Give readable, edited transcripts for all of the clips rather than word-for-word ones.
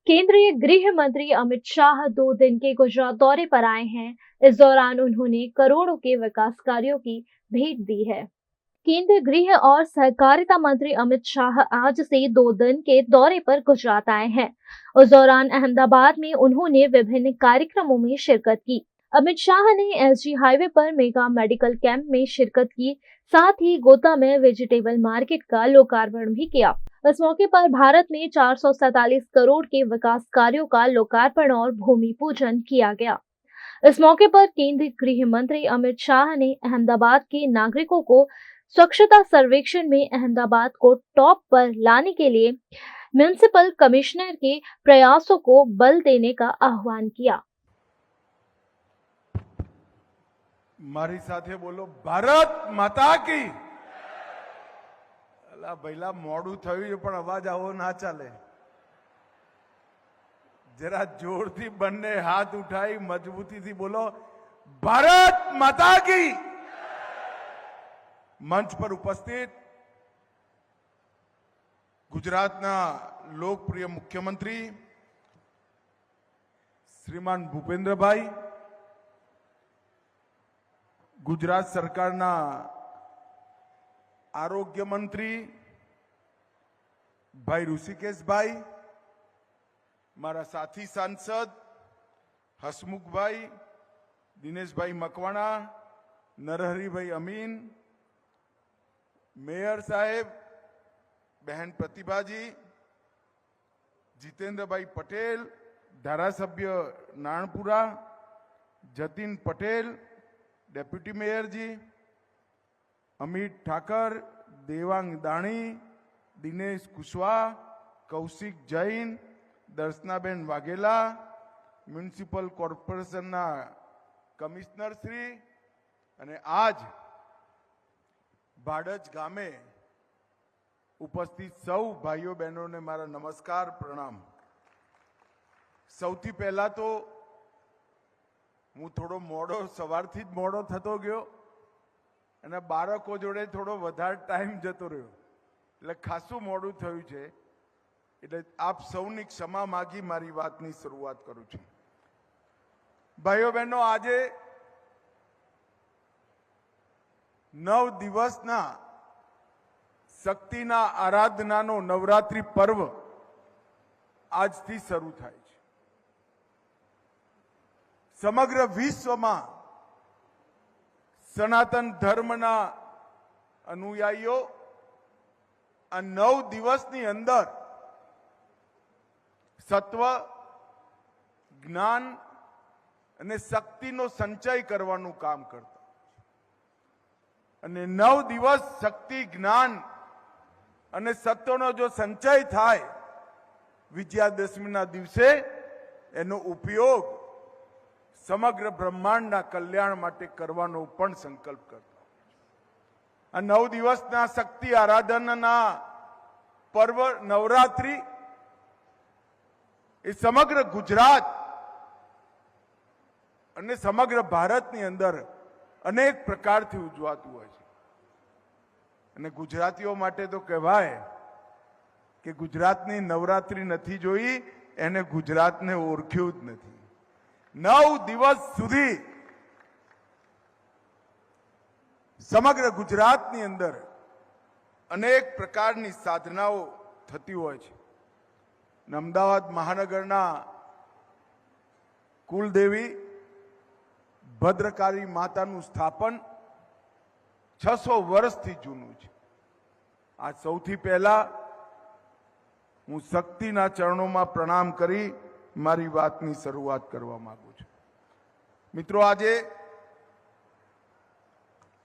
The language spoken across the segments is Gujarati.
केंद्रीय गृह मंत्री अमित शाह 2 दिन के गुजरात दौरे पर आए हैं। इस दौरान उन्होंने करोड़ों के विकास कार्यों की भेंट दी है। केंद्रीय गृह और सहकारिता मंत्री अमित शाह आज से 2 दिन के दौरे पर गुजरात आए हैं। उस दौरान अहमदाबाद में उन्होंने विभिन्न कार्यक्रमों में शिरकत की। अमित शाह ने एसजी हाईवे पर मेगा मेडिकल कैंप में शिरकत की, साथ ही गोता में वेजिटेबल मार्केट का लोकार्पण भी किया। इस मौके पर भारत में 447 करोड़ के विकास कार्यों का लोकार्पण और भूमि पूजन किया गया। इस मौके पर केंद्रीय गृह मंत्री अमित शाह ने अहमदाबाद के नागरिकों को स्वच्छता सर्वेक्षण में अहमदाबाद को टॉप पर लाने के लिए म्युनिसिपल कमिश्नर के प्रयासों को बल देने का आह्वान किया। मारी साथे बोलो, भारत माता की। अला भैला मोडू थयुं पण अवाज आवो ना चाले। जरा जोर थी बन्ने हाथ उठाई मजबूती थी बोलो, भारत माता की। मंच पर उपस्थित गुजरातना लोकप्रिय मुख्यमंत्री श्रीमान भूपेन्द्रभाई, गुजरात सरकारना आरोग्य मंत्री भाई ऋषिकेशभाई, मारा साथी सांसद हसमुखभाई, दिनेशभाई मकवाणा, नरहरीभाई अमीन, मेयर साहेब बहन प्रतिभाजी, जितेंद्रभाई पटेल, धारासभ्य नाणपुरा, जतीन पटेल, डेप्यूटी मेयर जी, अमित ठाकर, देवांग दाणी, दिनेश कुशवाहा, कौशिक जैन, दर्शनाबेन Vaghela, municipal corporation commissioner Shri अने आज भाड़ज गामे उपस्थित सौ भाईओ बहनों ने मारा नमस्कार प्रणाम। सौथी पहला तो हूँ थोड़ो मोड़ो सवारथी ज मोड़ो थतो गयो अने बाळको जोड़े थोड़ो वधारे टाइम जतो रह्यो એટલે ખાસું મોડું થયું છે એટલે આપ સૌની ક્ષમા માગી મારી વાતની શરૂઆત કરું છું। ભાઈઓ બહેનો, આજે 9 દિવસના શક્તિના આરાધનાનો નવરાત્રી પર્વ આજથી શરૂ થાય છે। સમગ્ર વિશ્વમાં સનાતન ધર્મના અનુયાયીઓ આ 9 દિવસની અંદર સત્વ, જ્ઞાન અને શક્તિનો સંચય કરવાનું કામ કરતા અને 9 દિવસ શક્તિ, જ્ઞાન અને સત્વનો જો સંચય થાય, વિજયાદશમીના દિવસે એનો ઉપયોગ સમગ્ર બ્રહ્માંડના કલ્યાણ માટે કરવાનો પણ સંકલ્પ કરતા। આ 9 દિવસના શક્તિ આરાધનાના પર્વ નવરાત્રી એ સમગ્ર ગુજરાત અને સમગ્ર ભારતની અંદર અનેક પ્રકારથી ઉજવાતું હોય છે અને ગુજરાતીઓ માટે તો કહેવાય કે ગુજરાતની નવરાત્રી નથી જોઈ એને ગુજરાતને ઓળખ્યું જ નથી। 9 દિવસ સુધી સમગ્ર ગુજરાતની અંદર અનેક પ્રકારની સાધનાઓ થતી હોય છે। અમદાવાદ મહાનગરના કુલદેવી ભદ્રકાળી માતાનું સ્થાપન 600 વર્ષથી જૂનું છે। આ સૌથી પહેલા હું શક્તિના ચરણોમાં પ્રણામ કરી મારી વાતની શરૂઆત કરવા માંગુ છું। મિત્રો, આજે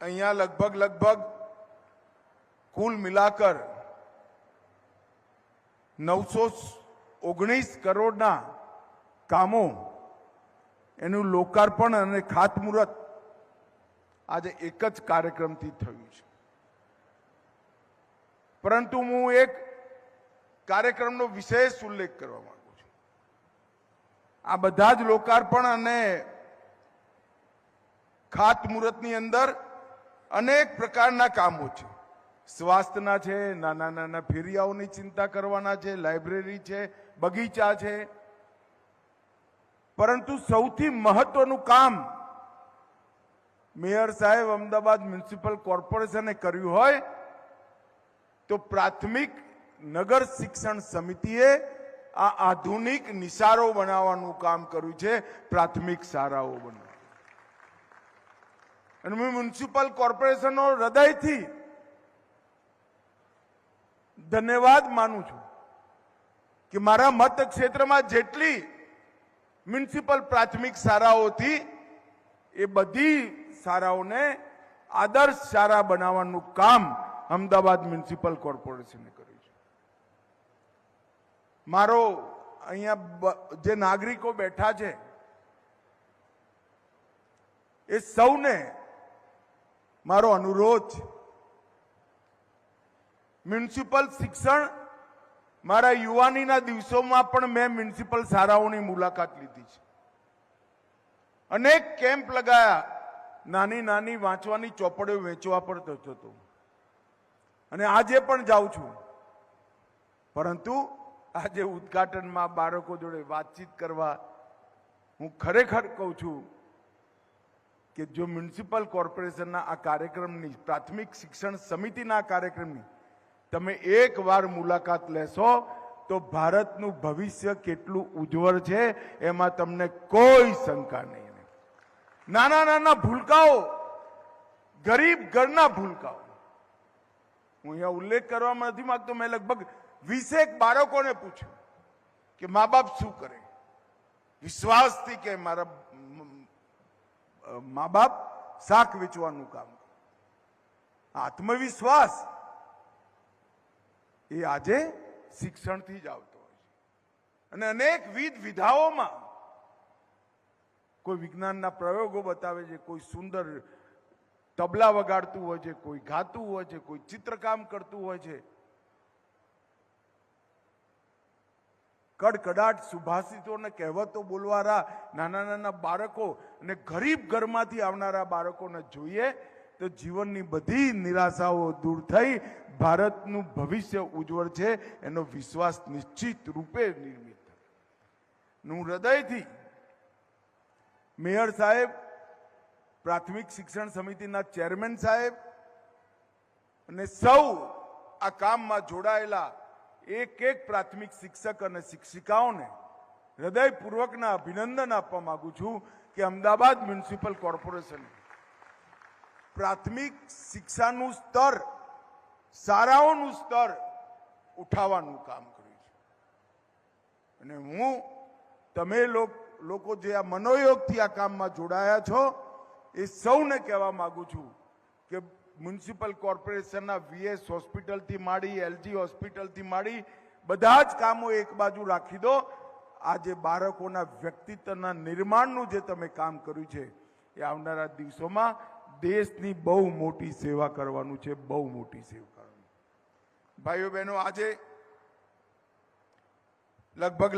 અહીંયા લગભગ કુલ મિલાકર 919 કરોડના કામો એનું લોકાર્પણ અને ખાતમુહૂર્ત આજે એક જ કાર્યક્રમથી થયું છે। પરંતુ હું એક કાર્યક્રમનો વિશેષ ઉલ્લેખ કરવા માંગુ છું। આ બધા જ લોકાર્પણ અને ખાતમુહૂર્તની અંદર અનેક પ્રકારના કામો છે। સ્વાસ્થ્યના છે, નાના નાના ફેરિયાઓની ચિંતા કરવાના છે, લાઇબ્રેરી છે, બગીચા છે. પરંતુ સૌથી મહત્વનું કામ મેયર સાહેબ અમદાવાદ મ્યુનિસિપલ કોર્પોરેશને કર્યું હોય તો પ્રાથમિક નગર શિક્ષણ સમિતિએ આ આધુનિક નિશાળો બનાવવાનું કામ કર્યું છે, પ્રાથમિક શાળાઓ બનાવવા. અને હું મ્યુનિસિપલ કોર્પોરેશનનો હૃદયથી ધન્યવાદ માનું છું કે મારા મતક્ષેત્રમાં જેટલી મ્યુનિસિપલ પ્રાથમિક શાળાઓ હતી એ બધી શાળાઓને આદર્શ શાળા બનાવવાનું કામ અમદાવાદ મ્યુનિસિપલ કોર્પોરેશને કર્યું છે. મારો અહીંયા જે નાગરિકો બેઠા છે એ સૌને મારો અનુરોધ છે. મ્યુનિસિપલ શિક્ષણ મારા યુવાનીના દિવસોમાં પણ મેં મ્યુનિસિપલ શાળાઓની મુલાકાત લીધી છે. અનેક કેમ્પ લગાયા, નાની નાની વાંચવાની ચોપડીઓ વેચવા પર થતો હતો અને આજે પણ જાઉં છું. પરંતુ આજે ઉદ્ઘાટનમાં બાળકો જોડે વાતચીત કરવા હું ખરેખર કહું છું કે જો મ્યુનિસિપલ કોર્પોરેશનના આ કાર્યક્રમની, પ્રાથમિક શિક્ષણ સમિતિના કાર્યક્રમની તમે એકવાર મુલાકાત લેશો તો ભારતનું ભવિષ્ય કેટલું ઉજ્જવળ છે એમાં તમને કોઈ શંકા નહીં. નાના નાના ભૂલકાઓ, ગરીબ ઘરના ભૂલકાઓ, હું અહીંયા ઉલ્લેખ કરવામાં નથી માંગતો, મેં લગભગ 20 બાળકોને પૂછ્યું કે મા બાપ શું કરે. વિશ્વાસથી કે મારા મા બાપ શાક વેચવાનું કામ કરે. આત્મવિશ્વાસ એ આજે શિક્ષણથી જ આવતો હોય છે. અને અનેકવિધ વિધાઓમાં કોઈ વિજ્ઞાનના પ્રયોગો બતાવે છે, કોઈ સુંદર તબલા વગાડતું હોય છે, કોઈ ગાતું હોય છે, કોઈ ચિત્રકામ કરતું હોય છે. કડકડાટ સુભાષિતો અને કહેવતો બોલવાના નાના નાના બાળકો અને ગરીબ ઘરમાંથી આવનારા બાળકોને જોઈએ તો જીવનની બધી નિરાશાઓ દૂર થઈ ભારતનું ભવિષ્ય ઉજ્જવળ છે એનો વિશ્વાસ નિશ્ચિત રૂપે નિર્મિત થાય. હું હૃદયથી મેયર સાહેબ, પ્રાથમિક શિક્ષણ સમિતિના ચેરમેન સાહેબ અને સૌ આ કામમાં જોડાયેલા એક એક પ્રાથમિક શિક્ષક અને શિક્ષિકાઓને હૃદયપૂર્વકના અભિનંદન આપવા માંગુ છું કે અમદાવાદ મ્યુનિસિપલ કોર્પોરેશન પ્રાથમિક શિક્ષાનું સ્તર, શાળાઓનું સ્તર ઉઠાવવાનું કામ કર્યું છે. અને હું તમે લોકો જે આ મનોયોગથી આ કામમાં જોડાયા છો એ સૌને કહેવા માંગુ છું કે મ્યુનિસિપલ કોર્પોરેશનના વીએસ હોસ્પિટલથી માંડી, એલજી હોસ્પિટલથી માંડી બધા જ કામો એક બાજુ રાખી દો. આજે બાળકોના વ્યક્તિત્વના નિર્માણનું જે તમે કામ કર્યું છે એ આવનારા દિવસોમાં દેશની બહુ મોટી સેવા કરવાનું છે, બહુ મોટી સેવા કરવાનું. ભાઈઓ બહેનો, આજે લગભગ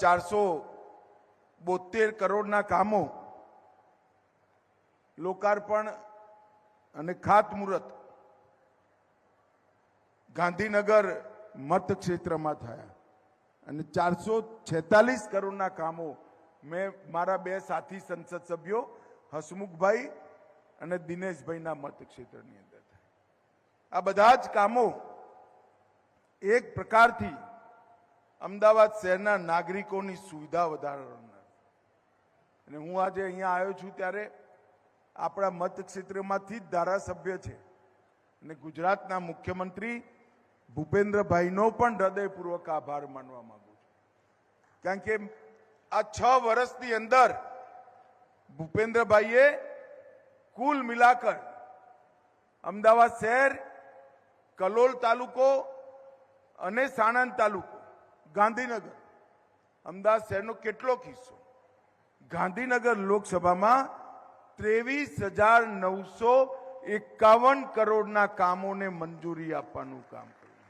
472 કરોડના કામો લોકાર્પણ અને ખાતમુહૂર્ત ગાંધીનગર મતક્ષેત્રમાં થયા અને 446 કરોડના કામો મેં મારા બે સાથી સંસદ સભ્યો હસમુખભાઈ અને દિનેશભાઈના મતક્ષેત્રની અંદર થયા. આ બધા જ કામો એક પ્રકારથી અમદાવાદ શહેરના નાગરિકોની સુવિધા વધારવાના. અને હું આજે અહીંયા આવ્યો છું ત્યારે આપણા મતક્ષેત્રમાંથી જ ધારાસભ્ય છે અને ગુજરાતના મુખ્યમંત્રી ભૂપેન્દ્રભાઈનો પણ હૃદયપૂર્વક આભાર માનવા માંગુ છું. કારણ કે આ 6 વર્ષની અંદર ભૂપેન્દ્રભાઈએ કુલ મિલાકર અમદાવાદ શહેર, કલોલ તાલુકો અને સાણંદ તાલુકો, ગાંધીનગર, અમદાવાદ શહેરનો કેટલો હિસ્સો, ગાંધીનગર લોકસભામાં 23,951 કરોડના કામોને મંજૂરી આપવાનું કામ કર્યું.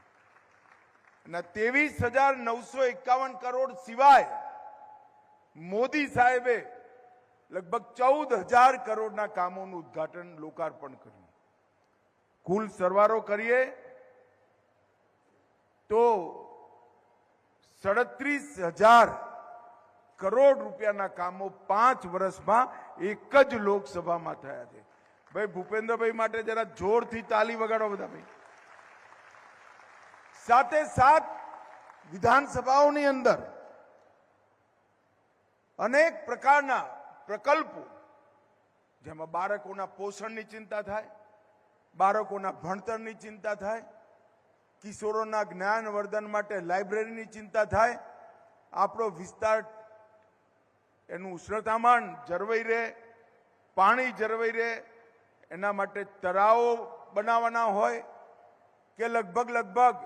અને 23,951 કરોડ સિવાય મોદી સાહેબે લગભગ 14,000 કરોડના કામોનું ઉદ્ઘાટન, લોકાર્પણ કર્યું. કુલ સરવાળો કરીએ તો 37,000 કરોડ રૂપિયાના કામો 5 વર્ષમાં એક જ લોકસભામાં થયા છે. ભાઈ ભૂપેન્દ્રભાઈ માટે જરા જોરથી તાલી વગાડો બધા ભાઈ. સાથે સાથ વિધાનસભાઓની અંદર અનેક પ્રકારના પ્રકલ્પો, જેમાં બાળકોના પોષણની ચિંતા થાય, બાળકોના ભણતરની ચિંતા થાય, કિશોરોના જ્ઞાનવર્ધન માટે લાઇબ્રેરીની ચિંતા થાય, આપણો વિસ્તાર એનું ઉષ્ણતામાન જળવાઈ રહે, પાણી જળવાઈ રહે, એના માટે તળાવો બનાવવાના હોય કે લગભગ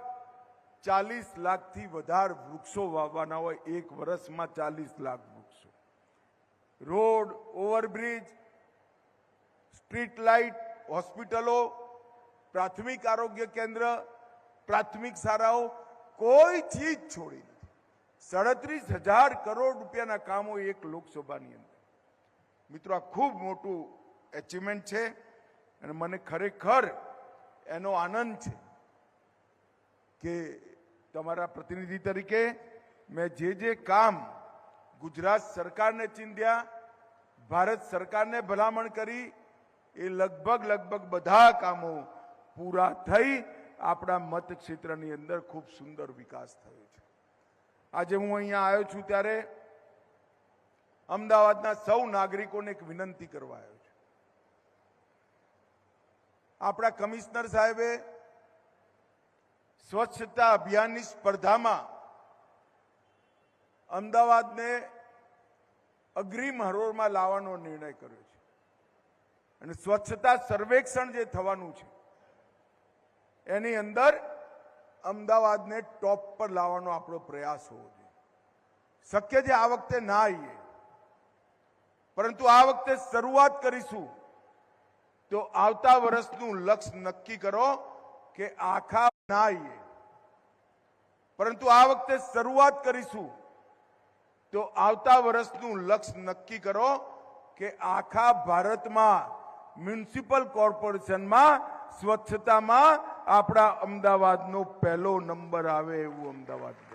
40 લાખથી વધારે વૃક્ષો વાવવાના હોય. એક વર્ષમાં 40 લાખ વૃક્ષો. રોડ, ઓવરબ્રિજ, સ્ટ્રીટ લાઇટ, હોસ્પિટલો, પ્રાથમિક આરોગ્ય કેન્દ્ર, પ્રાથમિક શાળાઓ, કોઈ ચીજ છોડી નથી. 37,000 કરોડ રૂપિયાના કામો એક લોકસભાની અંદર. મિત્રો, આ ખૂબ મોટું એચિવમેન્ટ છે અને મને ખરેખર એનો આનંદ છે કે તમારા પ્રતિનિધિ તરીકે મેં જે કામ ગુજરાત સરકારને ચીંધ્યા, ભારત સરકારને ભલામણ કરી, એ લગભગ બધા કામો પૂરા થઈ આપણા મતક્ષેત્રની અંદર ખૂબ સુંદર વિકાસ થયો છે. આજે હું અહીંયા આવ્યો છું ત્યારે અમદાવાદના સૌ નાગરિકોને એક વિનંતી કરવા આવ્યો છું. આપણા કમિશનર સાહેબે સ્વચ્છતા અભિયાનની સ્પર્ધામાં અમદાવાદને અગ્રીમ હરોળમાં લાવવાનો નિર્ણય કર્યો છે અને સ્વચ્છતા સર્વેક્ષણ જે થવાનું છે એની અંદર અમદાવાદને ટોપ પર લાવવાનો આપણો પ્રયાસ હોવો જોઈએ. શક્ય છે આ વખતે ના આવીએ, પરંતુ આ વખતે શરૂઆત કરીશું તો આવતા વર્ષનું લક્ષ્ય નક્કી કરો કે આખા ના આવીએ, પરંતુ આ વખતે શરૂઆત કરીશું તો આવતા વર્ષનું લક્ષ્ય નક્કી કરો કે આખા ભારતમાં મ્યુનિસિપલ કોર્પોરેશનમાં સ્વચ્છતામાં આપણા અમદાવાદનો પહેલો નંબર આવે એવું અમદાવાદ.